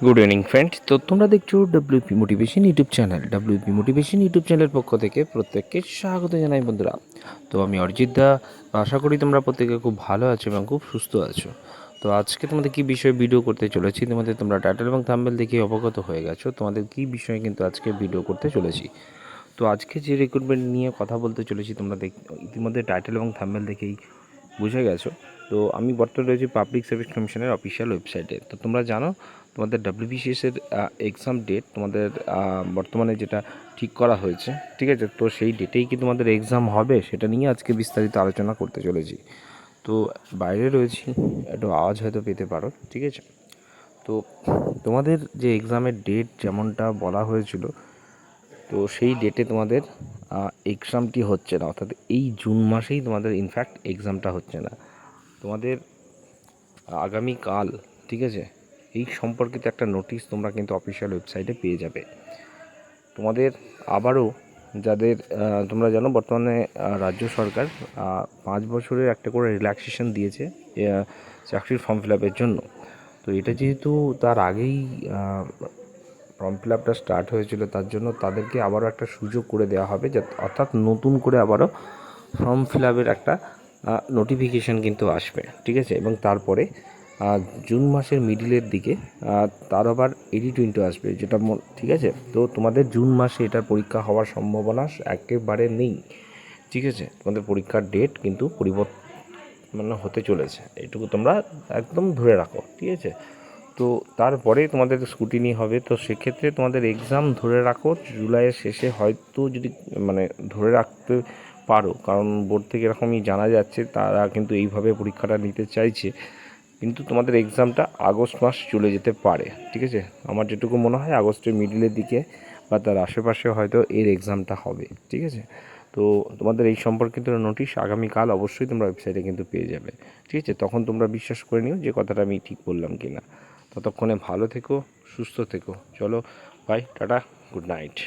Good evening friend. তো তোমরা দেখছো WP motivation YouTube channel. WP motivation YouTube চ্যানেলের পক্ষ থেকে প্রত্যেককে স্বাগত জানাই বন্ধুরা। তো আমি অরিজিৎ দা। আশা করি তোমরা প্রত্যেকে খুব ভালো আছো এবং খুব সুস্থ আছো। তো আজকে তোমাদের কী বিষয়ে ভিডিও করতে চলেছি, তোমরা টাইটেল এবং থাম্বনেল দেখে অবগত হয়ে গেছো তোমাদের কী বিষয়ে কিন্তু আজকে ভিডিও করতে চলেছি। তো আজকে যে রিক্রুটমেন্ট নিয়ে কথা বলতে চলেছি তোমরা ইতিমধ্যে টাইটেল এবং থাম্বনেল দেখেই বুঝে গেছো। তো আমি বর্তমানে রয়েছি পাবলিক সার্ভিস কমিশনের অফিসিয়াল ওয়েবসাইটে। তো তোমরা জানো তোমাদের ডাব্লিউবিসিএসের এক্সাম ডেট তোমাদের বর্তমানে যেটা ঠিক করা হয়েছে, ঠিক আছে। তো সেই ডেটেই কি তোমাদের এক্সাম হবে সেটা নিয়ে আজকে বিস্তারিত আলোচনা করতে চলেছি। তো বাইরে রয়েছি, একটু আওয়াজ হয়তো পেতে পারো, ঠিক আছে। তো তোমাদের যে এক্সামের ডেট যেমনটা বলা হয়েছিল, তো সেই ডেটে তোমাদের এক্সামটি হচ্ছে না, অর্থাৎ এই জুন মাসেই তোমাদের ইনফ্যাক্ট এক্সামটা হচ্ছে না তোমাদের আগামীকাল, ঠিক আছে। এই সম্পর্কিত একটা নোটিশ তোমরা কিন্তু অফিসিয়াল ওয়েবসাইটে পেয়ে যাবে। তোমাদের আবারও যাদের তোমরা জানো বর্তমানে রাজ্য সরকার 5 বছরের একটা করে রিল্যাক্সেশন দিয়েছে চাকরির ফর্ম ফিল আপের জন্য। তো এটা যেহেতু তার আগেই ফর্ম ফিল আপটা স্টার্ট হয়েছিল, তার জন্য তাদেরকে আবারও একটা সুযোগ করে দেওয়া হবে, অর্থাৎ নতুন করে আবারও ফর্ম ফিল আপের একটা নোটিফিকেশান কিন্তু আসবে, ঠিক আছে। এবং তারপরে জুন মাসের মিডিলের দিকে তার আবার এডিট উইন্ডো আসবে, যেটা ঠিক আছে। তো তোমাদের জুন মাসে এটার পরীক্ষা হওয়ার সম্ভাবনা একেবারে নেই, ঠিক আছে। তোমাদের পরীক্ষার ডেট কিন্তু পরিবর্তন হতে চলেছে, এটুকু তোমরা একদম ধরে রাখো, ঠিক আছে। তো তারপরে তোমাদের স্কুটিনি হবে। তো সেক্ষেত্রে তোমাদের এক্সাম ধরে রাখো জুলাইয়ের শেষে, হয়তো যদি ধরে রাখতে পারো, কারণ বোর্ড থেকে এরকমই জানা যাচ্ছে তারা কিন্তু এইভাবে পরীক্ষাটা নিতে চাইছে। কিন্তু তোমাদের এক্সামটা আগস্ট মাস চলে যেতে পারে, ঠিক আছে। আমার যেটুকু মনে হয় আগস্টের মিডলের দিকে বা তার আশেপাশে হয়তো এর এক্সামটা হবে, ঠিক আছে। তো তোমাদের এই সম্পর্কিত নোটিশ আগামীকাল অবশ্যই তোমরা ওয়েবসাইটে কিন্তু পেয়ে যাবে, ঠিক আছে। তখন তোমরা বিশ্বাস করে নিও যে কথাটা আমি ঠিক বললাম কি না। ততক্ষণে ভালো থেকো, সুস্থ থেকো। চলো, বাই, টাটা, গুড নাইট।